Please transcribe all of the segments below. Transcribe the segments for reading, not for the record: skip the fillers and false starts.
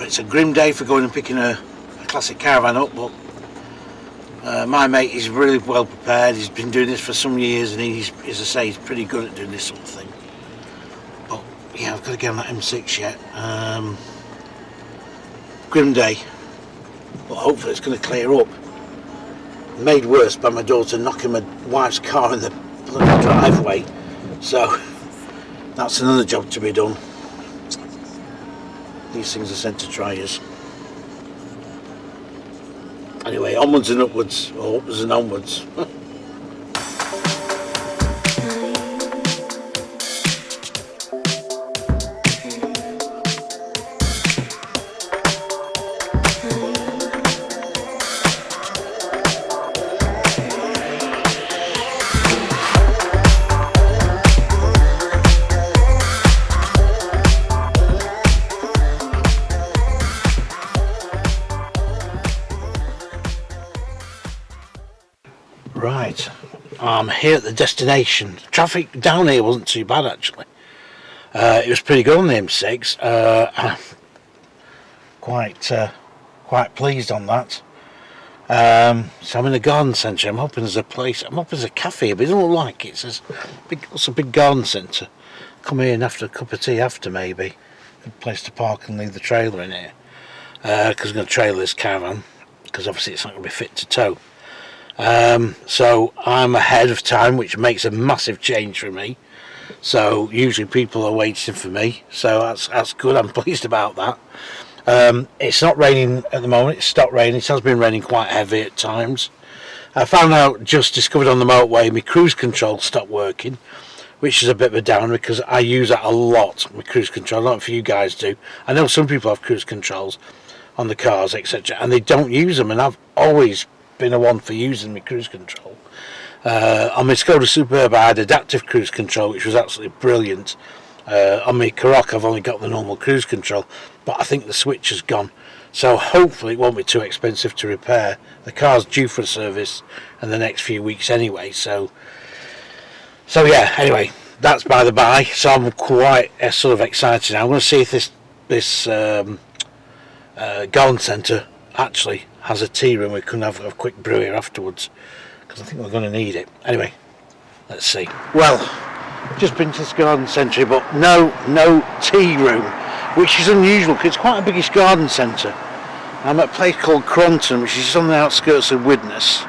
it's a grim day for going and picking a classic Caravan up, but my mate is really well prepared. He's been doing this for some years, and he's, as I say, he's pretty good at doing this sort of thing. But yeah, I've got to get on that M6 yet. Grim day, but hopefully it's going to clear up. Made worse by my daughter knocking my wife's car in the bloody driveway, so that's another job to be done. These things are sent to triers. Anyway, onwards and upwards, or upwards and onwards. Right, I'm here at the destination. Traffic down here wasn't too bad actually. It was pretty good on the M6. Quite pleased on that. So I'm in a garden centre. I'm hoping there's a place. I'm hoping there's a cafe, but it doesn't look like it. It's a big garden centre. Come here and after a cup of tea after maybe. Good place to park and leave the trailer in here. Because I'm going to trailer this Caravan. Because obviously it's not going to be fit to tow. So I'm ahead of time, which makes a massive change for me. So usually people are waiting for me, so that's good. I'm pleased about that. It's not raining at the moment. It's stopped raining. It has been raining quite heavy at times. I found out, just discovered on the motorway, my cruise control stopped working, which is a bit of a downer because I use that a lot, my cruise control. I don't know if you guys do. I know some people have cruise controls on the cars, etc., and they don't use them, and I've always been a one for using my cruise control. On my Skoda Superb I had adaptive cruise control, which was absolutely brilliant. On my Caravan I've only got the normal cruise control, but I think the switch has gone, so hopefully it won't be too expensive to repair. The car's due for a service in the next few weeks anyway, so yeah, anyway, that's by the by. So I'm quite sort of excited now. I'm going to see if this garden centre actually has a tea room. We can have a quick brew here afterwards, because I think we're going to need it. Anyway, let's see. Well, just been to this garden centre, but no tea room, which is unusual because it's quite a biggish garden centre. I'm at a place called Cronton, which is just on the outskirts of Widnes,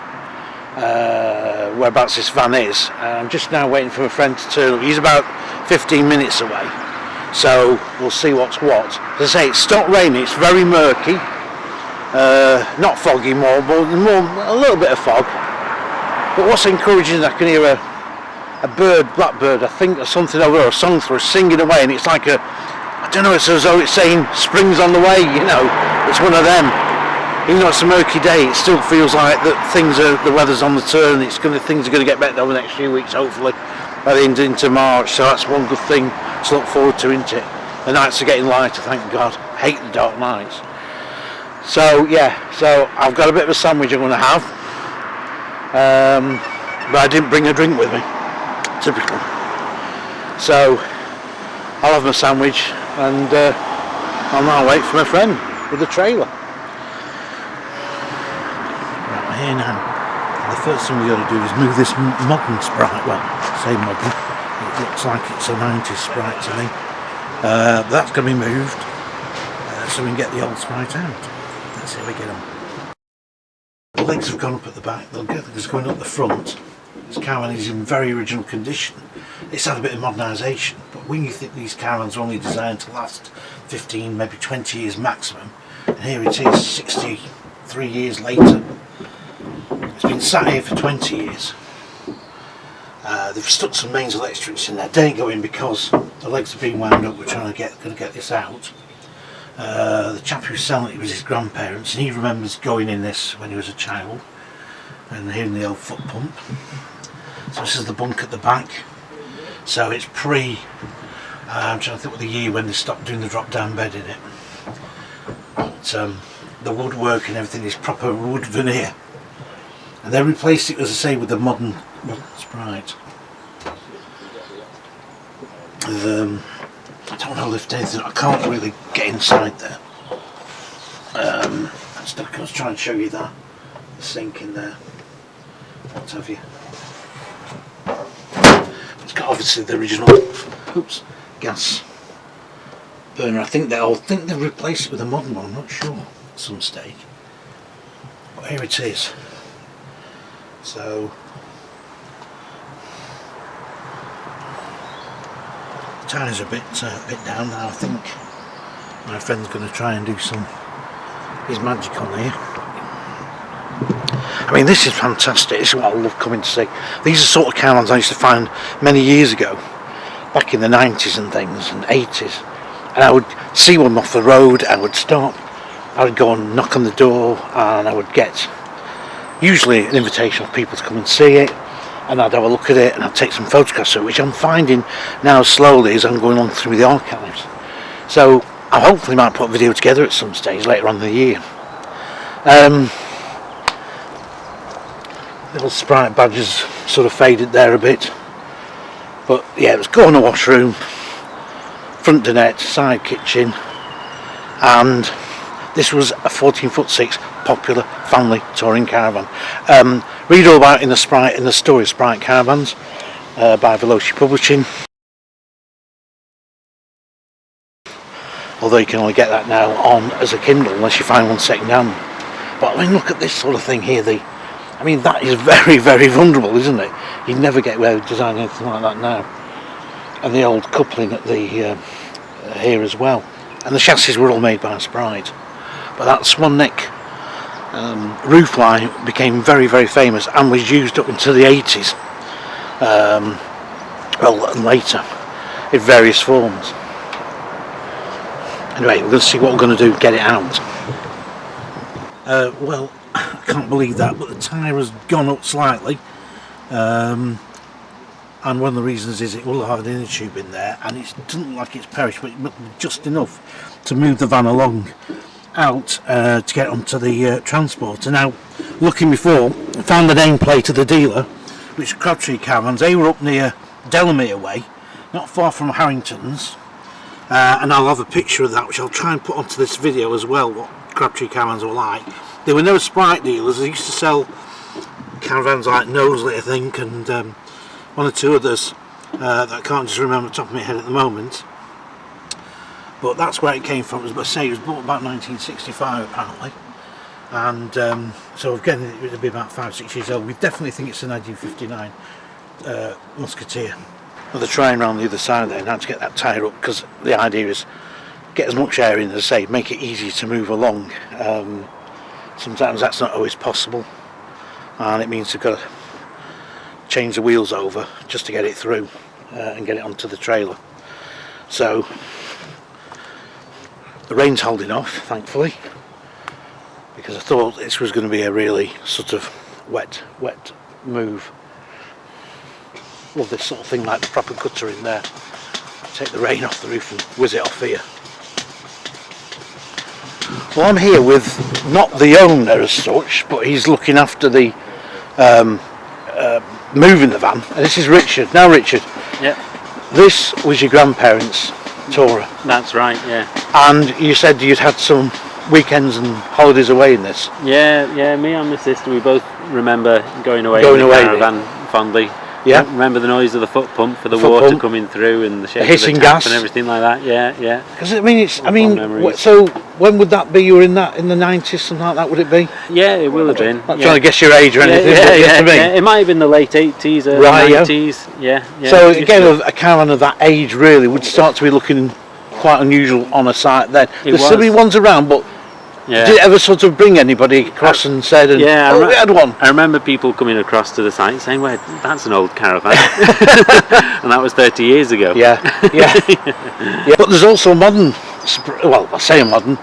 whereabouts this van is. I'm just now waiting for a friend to turn up. He's about 15 minutes away, so we'll see what's what. As I say, it's stopped raining. It's very murky. Not foggy, more a little bit of fog. But what's encouraging is I can hear a bird, blackbird, I think, or something over there, a songthrush singing away, and it's like I don't know, it's as though it's saying spring's on the way, you know. It's one of them. Even though it's a murky day, it still feels like that the weather's on the turn. Things are going to get better over the next few weeks, hopefully, by the end into March. So that's one good thing to look forward to, isn't it? The nights are getting lighter, thank God. Hate the dark nights. So yeah, so I've got a bit of a sandwich I'm going to have, but I didn't bring a drink with me, typical. So I'll have my sandwich, and I'll now wait for my friend with the trailer. Right, we're here now. The first thing we've got to do is move this modern Sprite. Well, say modern, it looks like it's a 90s Sprite to me. That's going to be moved, so we can get the old Sprite out. Let's see if we get them. The legs have gone up at the back, they'll get because going up the front. This Caravan is in very original condition. It's had a bit of modernisation, but when you think these Caravans are only designed to last 15, maybe 20 years maximum, and here it is 63 years later. It's been sat here for 20 years. They've stuck some mains electrics in there. They ain't going because the legs are being wound up. We're going to get this out. The chap who's selling it was his grandparents, and he remembers going in this when he was a child and hearing the old foot pump. So this is the bunk at the back. So it's I'm trying to think what the year when they stopped doing the drop down bed in it. But the woodwork and everything is proper wood veneer, and they replaced it, as I say, with the modern Sprite. I don't want to lift anything, I can't really get inside there. I was trying to show you that. The sink in there. What have you. It's got obviously the original gas burner. I think they've replaced it with a modern one, I'm not sure at some stage. But here it is. So the tyres are a bit down now. I think my friend's going to try and do his magic on here. I mean, this is fantastic. This is what I love coming to see. These are sort of caravans I used to find many years ago, back in the 90s and things, and 80s. And I would see one off the road, I would stop, I would go and knock on the door, and I would get usually an invitation of people to come and see it, and I'd have a look at it, and I'd take some photographs of it, which I'm finding now slowly as I'm going along through the archives. So I hopefully might put a video together at some stage later on in the year. Little Sprite badges sort of faded there a bit, but yeah, it was corner washroom, front dinette, side kitchen, and this was a 14'6" popular family touring caravan. Read all about it in the story of Sprite Caravans by Veloci Publishing. Although you can only get that now on as a Kindle unless you find one second hand. But I mean, look at this sort of thing here. I mean, that is very, very vulnerable, isn't it? You'd never get away with designing anything like that now. And the old coupling at the here as well. And the chassis were all made by Sprite. But that swan neck roof line became very, very famous and was used up into the 80s. Well, and later, in various forms. Anyway, we're going to see what we're going to do, get it out. Well, I can't believe that, but the tyre has gone up slightly, and one of the reasons is it will have an inner tube in there, and it doesn't look like it's perished, but just enough to move the van along out to get onto the transporter. Now, looking before, I found the nameplate of the dealer, which is Crabtree Caravans. They were up near Delamere Way, not far from Harrington's, and I'll have a picture of that, which I'll try and put onto this video as well, what Crabtree Caravans were like. They were no Sprite dealers. They used to sell caravans like Knowsley, I think, and one or two others that I can't just remember off the top of my head at the moment. But that's where it came from. As I say, it was bought about 1965 apparently, and so again it would be about 5-6 years old. We definitely think it's a 1959 Musketeer. Well, they're trying around the other side there now to get that tyre up, because the idea is get as much air in, as I say, make it easy to move along. Sometimes that's not always possible, and it means they've got to change the wheels over just to get it through and get it onto the trailer. So the rain's holding off, thankfully, because I thought this was going to be a really sort of wet move. Love this sort of thing, like the proper gutter in there. Take the rain off the roof and whiz it off here. Well, I'm here with not the owner as such, but he's looking after the moving the van. And this is Richard. Now, Richard. Yeah. This was your grandparents' Tourer. That's right. Yeah. And you said you'd had some weekends and holidays away in this. Yeah. Me and my sister, we both remember going away in the caravan fondly. Yeah. Remember the noise of the foot pump for the water coming through and the shape of the tap and everything like that. Yeah. Because so when would that be? You were in the 90s, something like that, would it be? Yeah, it will have been. Not trying to guess your age or anything. Yeah. It might have been the late 80s or 90s. Yeah. So again, a caravan of that age really would start to be looking quite unusual on a site then. There's so many ones around, but did it ever sort of bring anybody across and said, we had one? I remember people coming across to the site saying, well, that's an old caravan. And that was 30 years ago. Yeah. But there's also a modern, well, I say a modern,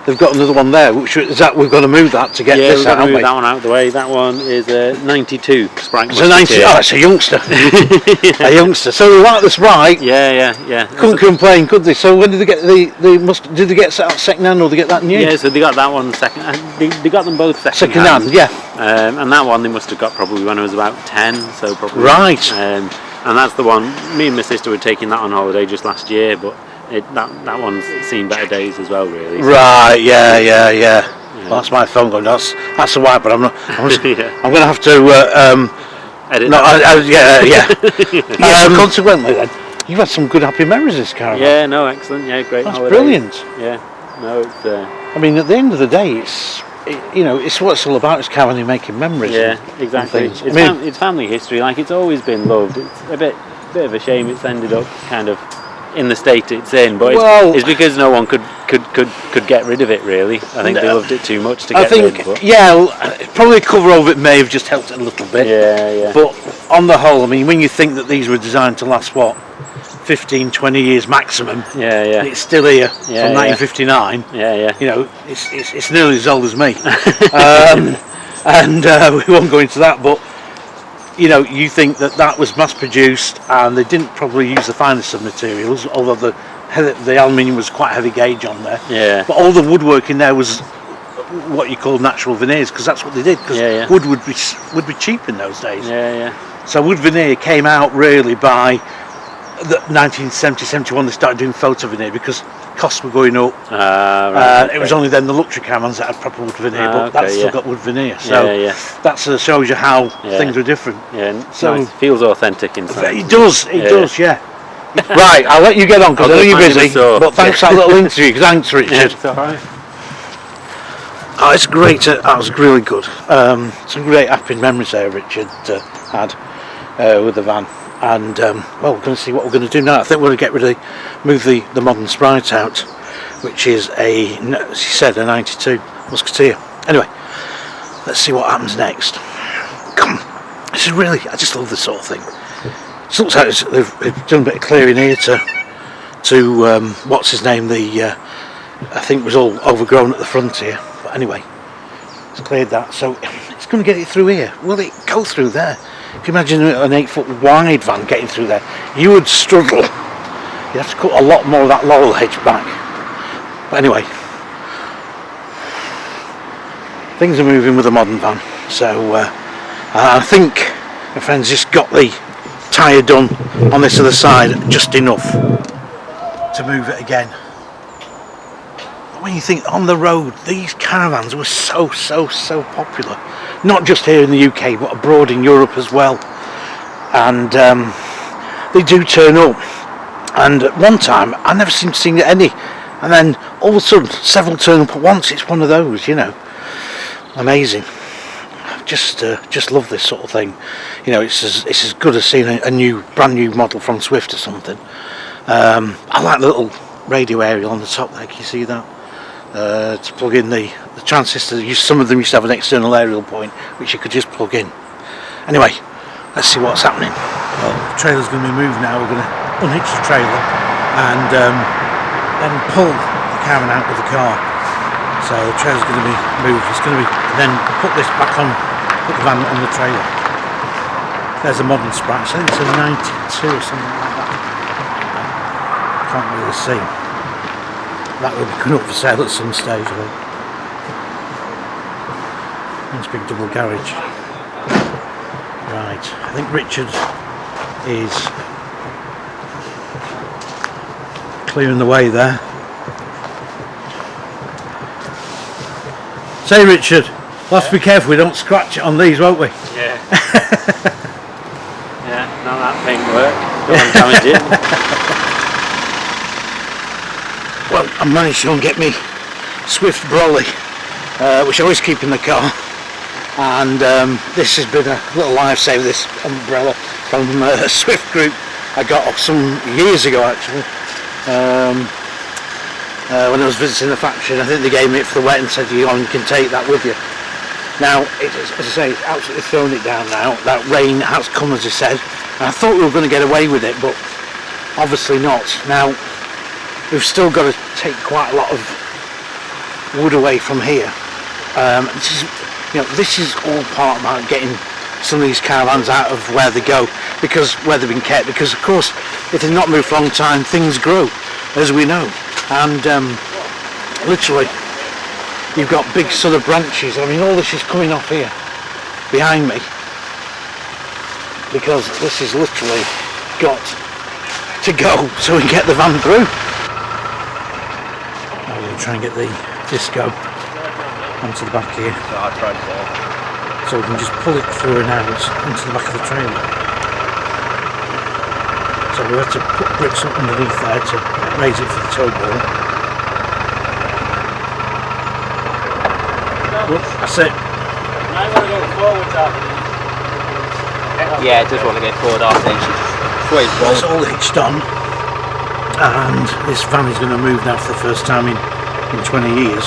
they've got another one there, which is that we've got to move that to get this out. Yeah, we've got to move that one out of the way. That one is a 92 Sprite Musketeer. It's a youngster. A youngster. So like the Sprite. Yeah. Couldn't complain, could they? So when did they get did they get that second hand or did they get that new? Yeah, so they got that one second. They got them both second hand. Yeah. And that one they must have got probably when I was about 10. So probably. Right. And that's the one. Me and my sister were taking that on holiday just last year, but that one's seen better days as well, really. So. Right. Yeah. Well, that's my phone going. That's the white, but I'm not. Yeah. I'm going to have to. Edit No, that. yeah. Consequently, then, you've had some good happy memories this Caravan. Yeah, no, excellent. Yeah, great That's holiday. brilliant. Yeah, no, it's I mean, at the end of the day, it's what it's all about. It's Caravan making memories. yeah, and exactly. things. It's, it's family history. Like, it's always been loved. It's a bit of a shame it's ended up kind of in the state it's in, but it's because no one could get rid of it. Really, I think they loved it too much to get rid. But Probably a cover of it may have just helped it a little bit. Yeah. But on the whole, I mean, when you think that these were designed to last 15, 20 years maximum. Yeah. It's still here from 1959. Yeah. You know, it's nearly as old as me. And we won't go into that, but you know, you think that was mass produced and they didn't probably use the finest of materials, although the aluminium was quite heavy gauge on there. Yeah. But all the woodwork in there was what you call natural veneers, because that's what they did. Because wood would be cheap in those days. Yeah. So wood veneer came out really by the 1970, 71. They started doing photo veneer because costs were going up. Right, It was only then the luxury caravans that had proper wood veneer, but that's still got wood veneer. So that sort of shows you how things were different. Yeah, so nice. Feels authentic inside. It does. Yeah. Right, I'll let you get on because I know you're busy. But thanks for that little interview. Thanks, Richard. It's all right. Oh, it's great. That was really good. Some great happy memories there, Richard had with the van. And well, we're going to see what we're going to do now. I think we're going to move the modern Sprite out, which is as he said, a 92 Musketeer. Anyway, let's see what happens next. Come on. This is really, I just love this sort of thing. It looks like they've done a bit of clearing here to what's his name, I think it was all overgrown at the front here. But anyway, it's cleared that, so it's going to get it through here. Will it go through there? If you imagine an 8-foot wide van getting through there, you would struggle. You'd have to cut a lot more of that laurel hedge back. But anyway, things are moving with a modern van. So I think my friend's just got the tyre done on this other side just enough to move it again. But when you think on the road, these caravans were so popular. Not just here in the UK, but abroad in Europe as well. And they do turn up. And at one time, I never seemed to see any. And then all of a sudden, several turn up at once. It's one of those, you know. Amazing. Just love this sort of thing. You know, it's as good as seeing a brand new model from Swift or something. I like the little radio aerial on the top there. Can you see that? To plug in the transistor. Some of them used to have an external aerial point which you could just plug in. Anyway, let's see what's happening. Well, the trailer's going to be moved now. We're going to unhitch the trailer and then pull the caravan out with the car. So the trailer's going to be moved. It's going to be then put this back on, put the van on the trailer. There's a modern Sprite. I think it's a 92 or something like that. Can't really see. That will be coming up for sale at some stage, I think. Nice big double garage. Right, I think Richard is clearing the way there. Say, Richard, we'll have to be careful we don't scratch it on these, won't we? Yeah. Yeah, not that paintwork. Don't want to damage it. Well, I managed to go and get me Swift brolly, which I always keep in the car, and this has been a little lifesaver, this umbrella from a Swift group I got some years ago actually, when I was visiting the factory. And I think they gave me it for the wet and said you can take that with you. Now, as I say, it's absolutely thrown it down now. That rain has come, as I said, and I thought we were going to get away with it, but obviously not. Now, we've still got to take quite a lot of wood away from here. This is all part about getting some of these caravans out of where they go, because where they've been kept. Because of course, if they're not moved for a long time, things grow, as we know. And literally, you've got big sort of branches. I mean, all this is coming off here behind me, because this is literally got to go so we can get the van through. I'm going to try and get the disco onto the back here. So I tried to. So we can just pull it through and out into the back of the trailer. So we had to put bricks up underneath there to raise it for the tow ball. Well, that's it. I want to go forwards after. Yeah, it does want to go forward after It's all hitched on, and this van is going to move now for the first time in 20 years.